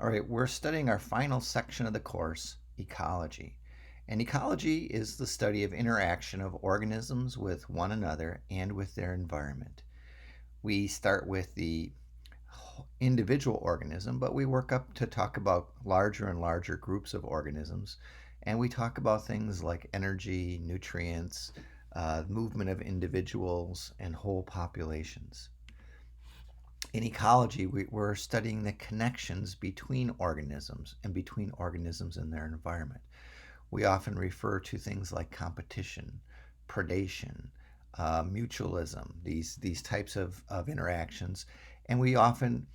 All right, we're studying our final section of the course, ecology. And ecology is the study of interaction of organisms with one another and with their environment. We start with the individual organism, but we work up to talk about larger and larger groups of organisms. And we talk about things like energy, nutrients, movement of individuals, and whole populations. In ecology, we're studying the connections between organisms and between organisms and their environment. We often refer to things like competition, predation, mutualism, these types of interactions, and we often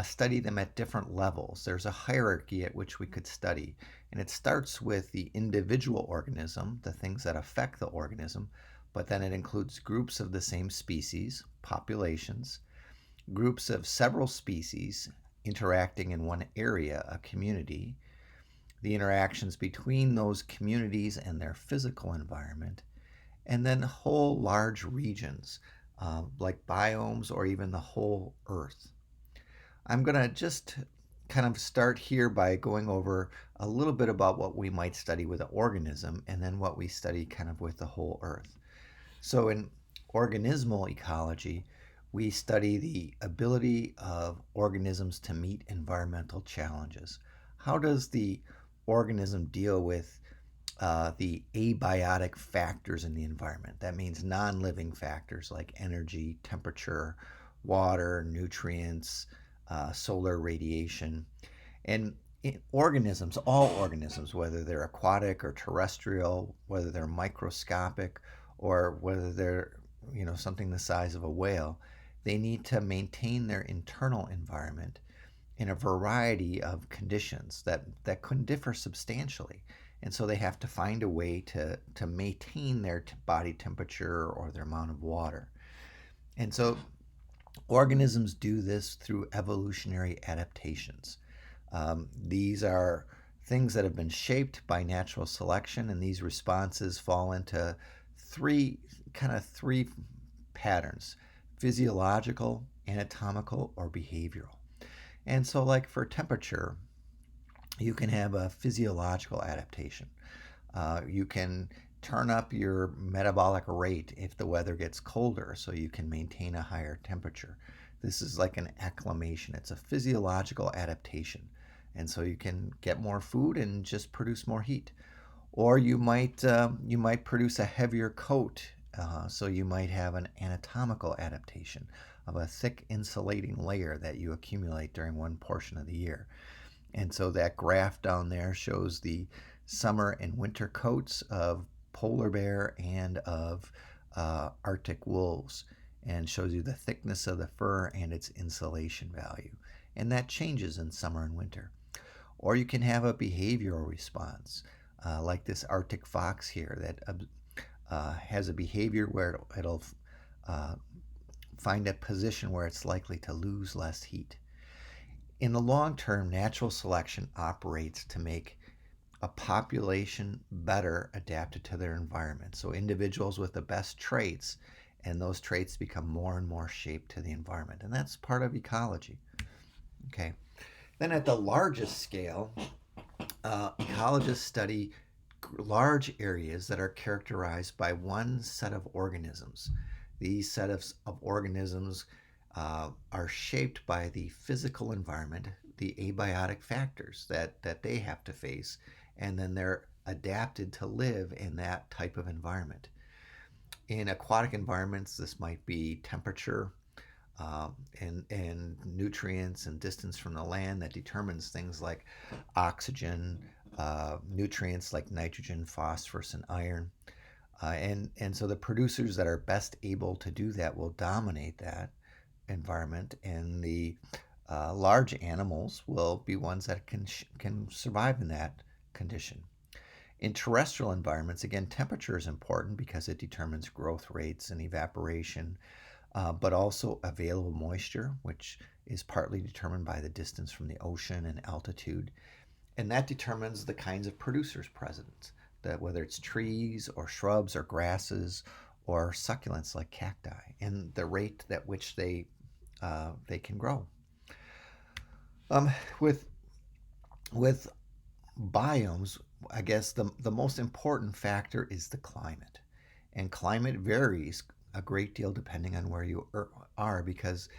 study them at different levels. There's a hierarchy at which we could study, and it starts with the individual organism, the things that affect the organism, but then it includes groups of the same species, populations, groups of several species interacting in one area, a community, the interactions between those communities and their physical environment, and then whole large regions like biomes or even the whole Earth. I'm going to just kind of start here by going over a little bit about what we might study with an organism and then what we study kind of with the whole Earth. So, in organismal ecology, we study the ability of organisms to meet environmental challenges. How does the organism deal with the abiotic factors in the environment? That means non living factors like energy, temperature, water, nutrients, solar radiation. And organisms, all organisms, whether they're aquatic or terrestrial, whether they're microscopic or whether they're something the size of a whale, they need to maintain their internal environment in a variety of conditions that can differ substantially. And so they have to find a way to maintain their body temperature or their amount of water. And so organisms do this through evolutionary adaptations. These are things that have been shaped by natural selection, and these responses fall into three patterns: physiological, anatomical, or behavioral. And so, like for temperature, you can have a physiological adaptation. You can turn up your metabolic rate if the weather gets colder so you can maintain a higher temperature. This is like an acclimation, it's a physiological adaptation. And so you can get more food and just produce more heat. Or you might produce a heavier coat, so you might have an anatomical adaptation of a thick insulating layer that you accumulate during one portion of the year. And so that graph down there shows the summer and winter coats of polar bear and of Arctic wolves, and shows you the thickness of the fur and its insulation value. And that changes in summer and winter. Or you can have a behavioral response, like this Arctic fox here that has a behavior where it'll uh, find a position where it's likely to lose less heat. In the long term, natural selection operates to make a population better adapted to their environment. So individuals with the best traits, and those traits become more and more shaped to the environment. And that's part of ecology. Okay. Then at the largest scale, ecologists study large areas that are characterized by one set of organisms. These of organisms are shaped by the physical environment, the abiotic factors that they have to face, and then they're adapted to live in that type of environment. In aquatic environments, this might be temperature, and nutrients and distance from the land that determines things like oxygen, nutrients like nitrogen, phosphorus, and iron. And so the producers that are best able to do that will dominate that environment, and the large animals will be ones that can survive in that condition. In terrestrial environments, again, temperature is important because it determines growth rates and evaporation, but also available moisture, which is partly determined by the distance from the ocean and altitude. And that determines the kinds of producers present, that whether it's trees or shrubs or grasses or succulents like cacti, and the rate at which they can grow. With With biomes, I guess the most important factor is the climate. And climate varies a great deal depending on where you are because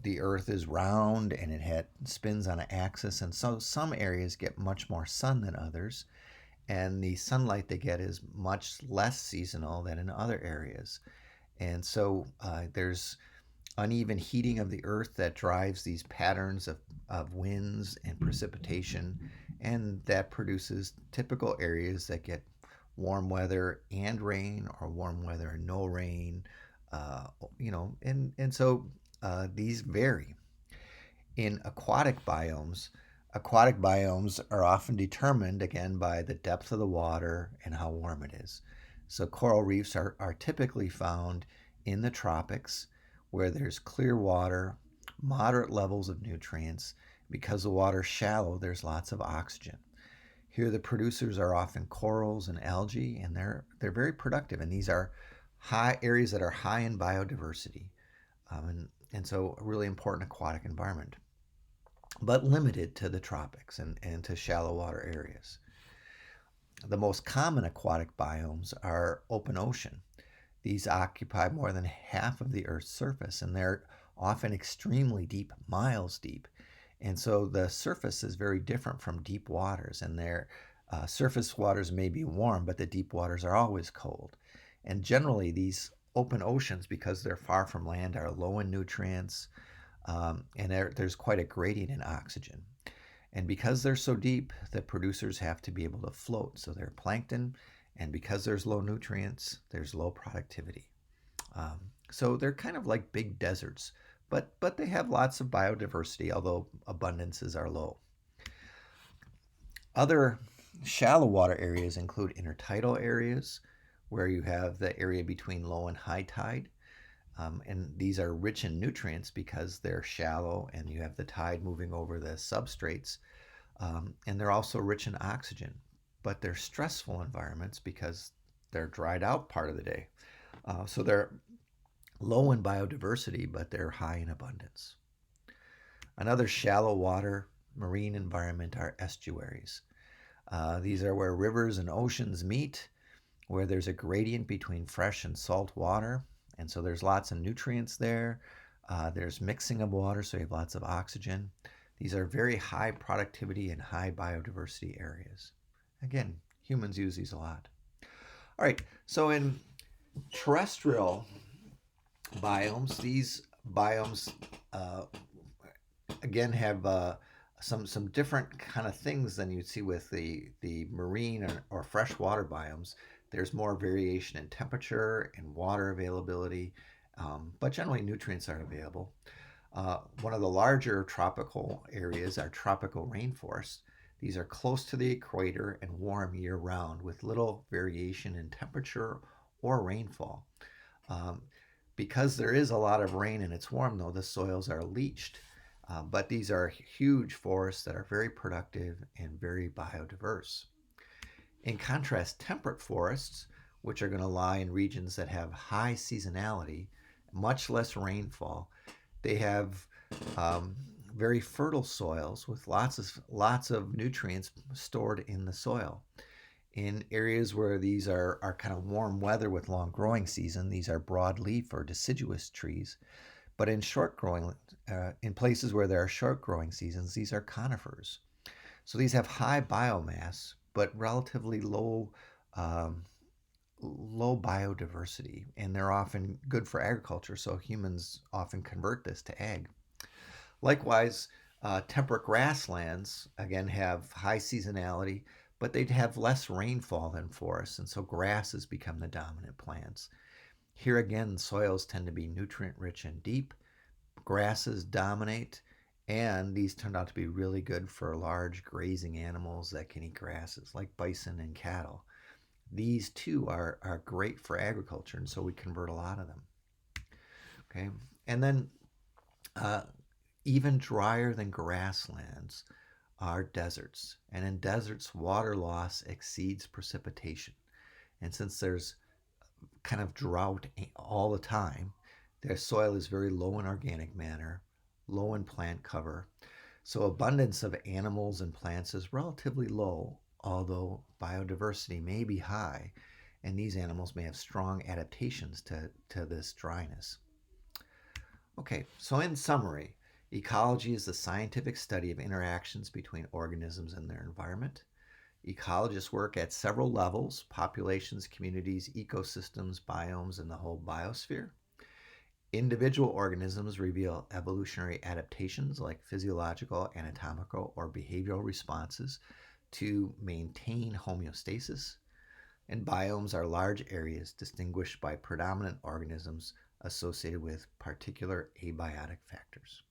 the Earth is round and spins on an axis, and so some areas get much more sun than others, and the sunlight they get is much less seasonal than in other areas. And so there's uneven heating of the earth that drives these patterns of winds and precipitation, and that produces typical areas that get warm weather and rain, or warm weather and no rain. Uh, and so these vary. In aquatic biomes are often determined again by the depth of the water and how warm it is. So coral reefs are typically found in the tropics where there's clear water, moderate levels of nutrients. Because the water's shallow, there's lots of oxygen. Here the producers are often corals and algae, and they're very productive. And these are high areas that are high in biodiversity, and so a really important aquatic environment, but limited to the tropics and to shallow water areas. The most common aquatic biomes are open ocean. These occupy more than half of the Earth's surface, and they're often extremely deep, miles deep. And so the surface is very different from deep waters, and their surface waters may be warm, but the deep waters are always cold. And generally, these open oceans, because they're far from land, are low in nutrients, and there's quite a gradient in oxygen. And because they're so deep, the producers have to be able to float. So they're plankton, and because there's low nutrients, there's low productivity. Um, so they're kind of like big deserts, but they have lots of biodiversity, although abundances are low. Other shallow water areas include intertidal areas, where you have the area between low and high tide. And these are rich in nutrients because they're shallow and you have the tide moving over the substrates. And they're also rich in oxygen, but they're stressful environments because they're dried out part of the day. So they're low in biodiversity, but they're high in abundance. Another shallow water marine environment are estuaries. These are where rivers and oceans meet, where there's a gradient between fresh and salt water. And so there's lots of nutrients there. There's mixing of water, so you have lots of oxygen. These are very high productivity and high biodiversity areas. Again, humans use these a lot. All right, so in terrestrial biomes, these biomes uh, again have some different kind of things than you'd see with the marine or freshwater biomes. There's more variation in temperature and water availability, but generally nutrients are available. One of the larger tropical areas are tropical rainforests. These are close to the equator and warm year round with little variation in temperature or rainfall. Um, because there is a lot of rain and it's warm, though, the soils are leached. But these are huge forests that are very productive and very biodiverse. In contrast, temperate forests, which are going to lie in regions that have high seasonality, much less rainfall, they have um, very fertile soils with lots of nutrients stored in the soil. In areas where these are kind of warm weather with long growing season, these are broadleaf or deciduous trees. But in places where there are short growing seasons, these are conifers. So these have high biomass, but relatively um, low biodiversity, and they're often good for agriculture. So humans often convert this to ag. Likewise, temperate grasslands again have high seasonality, but they'd have less rainfall than forests, and so grasses become the dominant plants. Here again, soils tend to be nutrient rich and deep. Grasses dominate, and these turned out to be really good for large grazing animals that can eat grasses, like bison and cattle. These too are great for agriculture, and so we convert a lot of them. Okay, and then uh, even drier than grasslands are deserts, and in deserts, water loss exceeds precipitation. And since there's kind of drought all the time, their soil is very low in organic matter, low in plant cover. So abundance of animals and plants is relatively low, although biodiversity may be high, and these animals may have strong adaptations to this dryness. Okay, so in summary, ecology is the scientific study of interactions between organisms and their environment. Ecologists work at several levels: populations, communities, ecosystems, biomes, and the whole biosphere. Individual organisms reveal evolutionary adaptations like physiological, anatomical, or behavioral responses to maintain homeostasis. And biomes are large areas distinguished by predominant organisms associated with particular abiotic factors.